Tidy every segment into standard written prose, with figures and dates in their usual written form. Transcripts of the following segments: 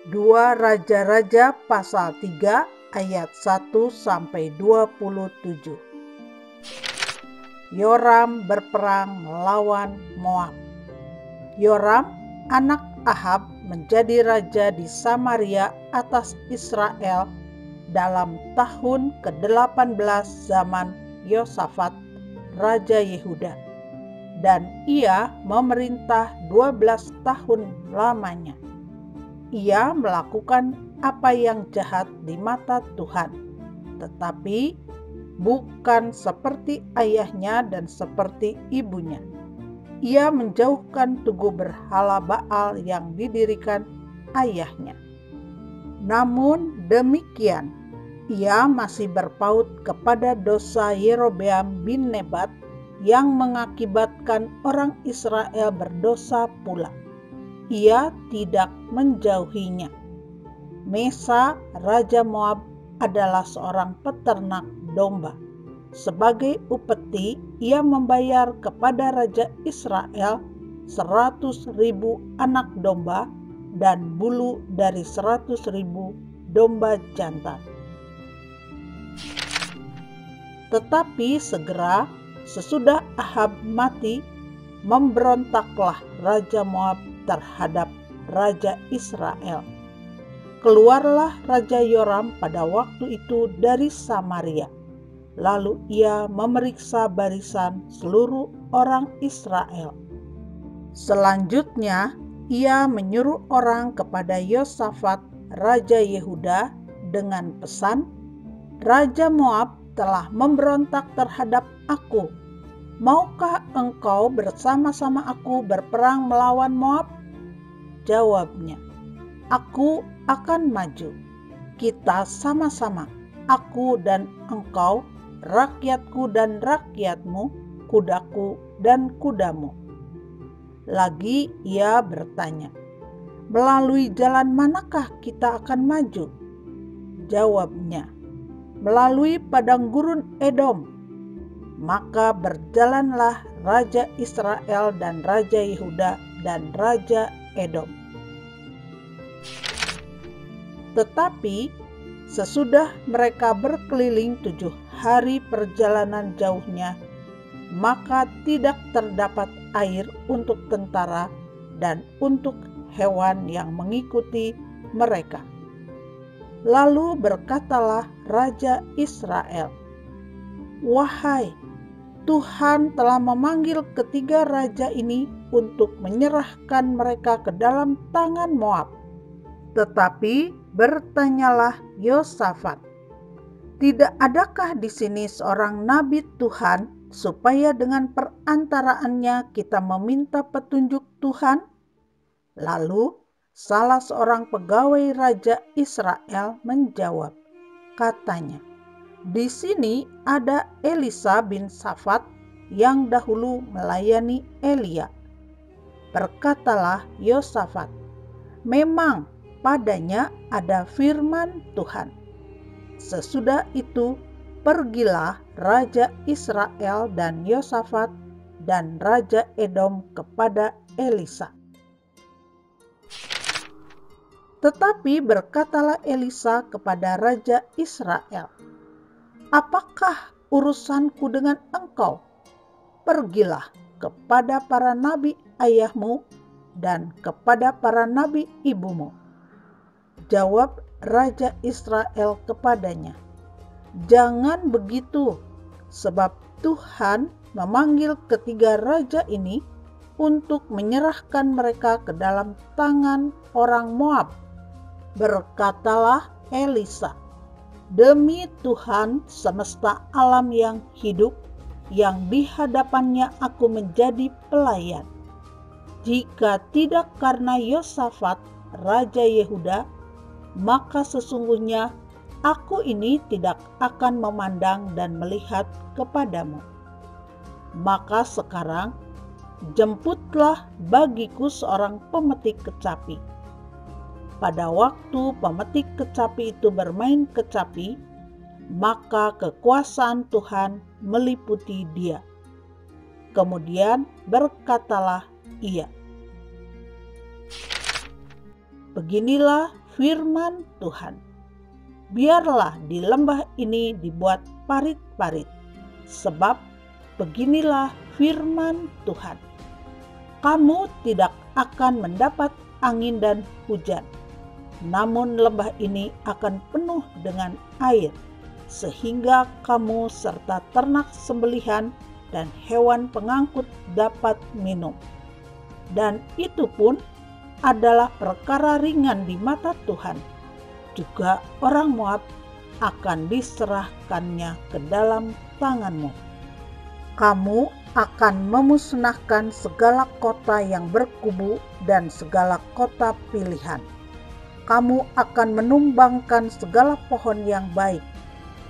2 Raja-Raja pasal 3 ayat 1-27. Yoram berperang melawan Moab. Yoram, anak Ahab, menjadi raja di Samaria atas Israel dalam tahun ke-18 zaman Yosafat, Raja Yehuda. Dan ia memerintah 12 tahun lamanya. Ia melakukan apa yang jahat di mata Tuhan, tetapi bukan seperti ayahnya dan seperti ibunya. Ia menjauhkan tugu berhala Baal yang didirikan ayahnya. Namun demikian, ia masih berpaut kepada dosa Yerobeam bin Nebat yang mengakibatkan orang Israel berdosa pula. Ia tidak menjauhinya. Mesa, Raja Moab, adalah seorang peternak domba. Sebagai upeti, ia membayar kepada Raja Israel 100.000 anak domba dan bulu dari 100.000 domba jantan. Tetapi segera sesudah Ahab mati, memberontaklah Raja Moab terhadap Raja Israel. Keluarlah Raja Yoram pada waktu itu dari Samaria. Lalu ia memeriksa barisan seluruh orang Israel. Selanjutnya, ia menyuruh orang kepada Yosafat, Raja Yehuda, dengan pesan, Raja Moab telah memberontak terhadap aku. Maukah engkau bersama-sama aku berperang melawan Moab? Jawabnya, aku akan maju. Kita sama-sama, aku dan engkau, rakyatku dan rakyatmu, kudaku dan kudamu. Lagi ia bertanya, melalui jalan manakah kita akan maju? Jawabnya, melalui padang gurun Edom. Maka berjalanlah Raja Israel dan Raja Yehuda dan Raja Edom. Tetapi sesudah mereka berkeliling 7 hari perjalanan jauhnya, maka tidak terdapat air untuk tentara dan untuk hewan yang mengikuti mereka. Lalu berkatalah Raja Israel, wahai, Tuhan telah memanggil ketiga raja ini untuk menyerahkan mereka ke dalam tangan Moab. Tetapi bertanyalah Yosafat, tidak adakah di sini seorang nabi Tuhan supaya dengan perantaraannya kita meminta petunjuk Tuhan? Lalu salah seorang pegawai Raja Israel menjawab, katanya, di sini ada Elisa bin Safat yang dahulu melayani Elia. Berkatalah Yosafat, memang padanya ada firman Tuhan. Sesudah itu pergilah Raja Israel dan Yosafat dan Raja Edom kepada Elisa. Tetapi berkatalah Elisa kepada Raja Israel, apakah urusanku dengan engkau? Pergilah kepada para nabi ayahmu dan kepada para nabi ibumu. Jawab Raja Israel kepadanya, jangan begitu, sebab Tuhan memanggil ketiga raja ini untuk menyerahkan mereka ke dalam tangan orang Moab. Berkatalah Elisa, demi Tuhan semesta alam yang hidup, yang di hadapannya aku menjadi pelayan, jika tidak karena Yosafat, Raja Yehuda, maka sesungguhnya aku ini tidak akan memandang dan melihat kepadamu. Maka sekarang jemputlah bagiku seorang pemetik kecapi. Pada waktu pemetik kecapi itu bermain kecapi, maka kekuasaan Tuhan meliputi dia. Kemudian berkatalah ia, beginilah firman Tuhan. Biarlah di lembah ini dibuat parit-parit, sebab beginilah firman Tuhan. Kamu tidak akan mendapat angin dan hujan, namun lembah ini akan penuh dengan air, sehingga kamu serta ternak sembelihan dan hewan pengangkut dapat minum. Dan itu pun adalah perkara ringan di mata Tuhan. Juga orang Moab akan diserahkannya ke dalam tanganmu. Kamu akan memusnahkan segala kota yang berkubu dan segala kota pilihan. Kamu akan menumbangkan segala pohon yang baik.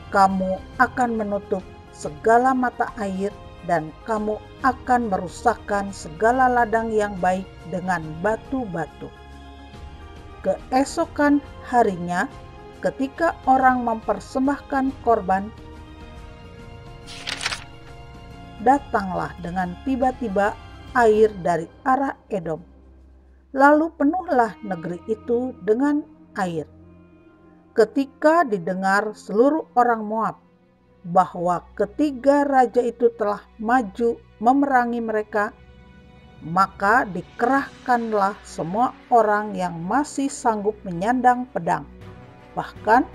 Kamu akan menutup segala mata air, dan kamu akan merusakkan segala ladang yang baik dengan batu-batu. Keesokan harinya, ketika orang mempersembahkan korban, datanglah dengan tiba-tiba air dari arah Edom. Lalu penuhlah negeri itu dengan air. Ketika didengar seluruh orang Moab bahwa ketiga raja itu telah maju memerangi mereka, maka dikerahkanlah semua orang yang masih sanggup menyandang pedang, bahkan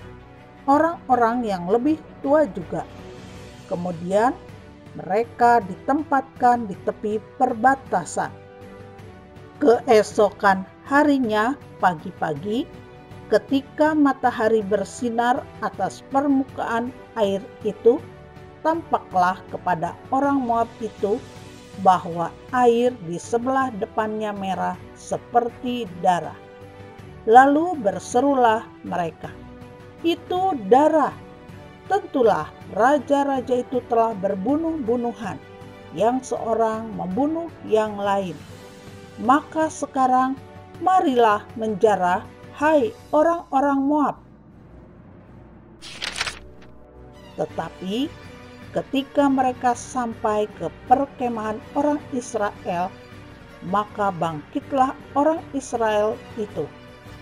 orang-orang yang lebih tua juga. Kemudian mereka ditempatkan di tepi perbatasan. Keesokan harinya pagi-pagi, ketika matahari bersinar atas permukaan air itu, tampaklah kepada orang Moab itu bahwa air di sebelah depannya merah seperti darah. Lalu berserulah mereka, "Itu darah! Tentulah raja-raja itu telah berbunuh-bunuhan, yang seorang membunuh yang lain. Maka sekarang marilah menjara, hai orang-orang Moab." Tetapi ketika mereka sampai ke perkemahan orang Israel, maka bangkitlah orang Israel itu,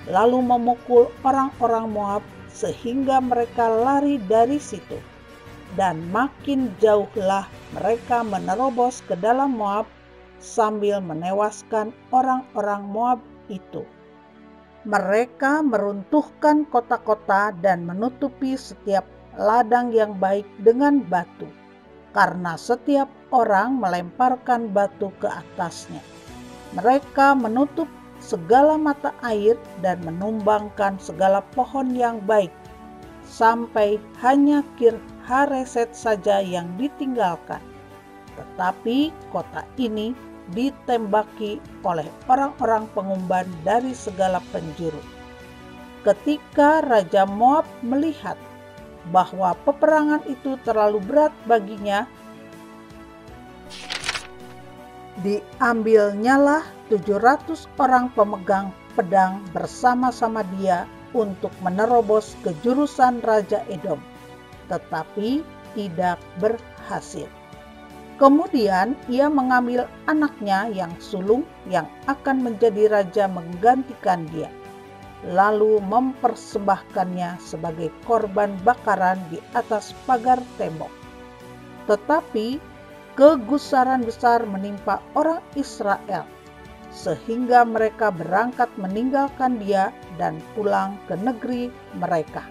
lalu memukul orang-orang Moab sehingga mereka lari dari situ. Dan makin jauhlah mereka menerobos ke dalam Moab sambil menewaskan orang-orang Moab itu. Mereka meruntuhkan kota-kota dan menutupi setiap ladang yang baik dengan batu, karena setiap orang melemparkan batu ke atasnya. Mereka menutup segala mata air dan menumbangkan segala pohon yang baik, sampai hanya Kir Hareset saja yang ditinggalkan. Tetapi kota ini ditembaki oleh orang-orang pengumban dari segala penjuru. Ketika Raja Moab melihat bahwa peperangan itu terlalu berat baginya, diambilnyalah 700 orang pemegang pedang bersama-sama dia untuk menerobos ke jurusan Raja Edom, tetapi tidak berhasil. Kemudian ia mengambil anaknya yang sulung yang akan menjadi raja menggantikan dia, lalu mempersembahkannya sebagai korban bakaran di atas pagar tembok. Tetapi kegusaran besar menimpa orang Israel, sehingga mereka berangkat meninggalkan dia dan pulang ke negeri mereka.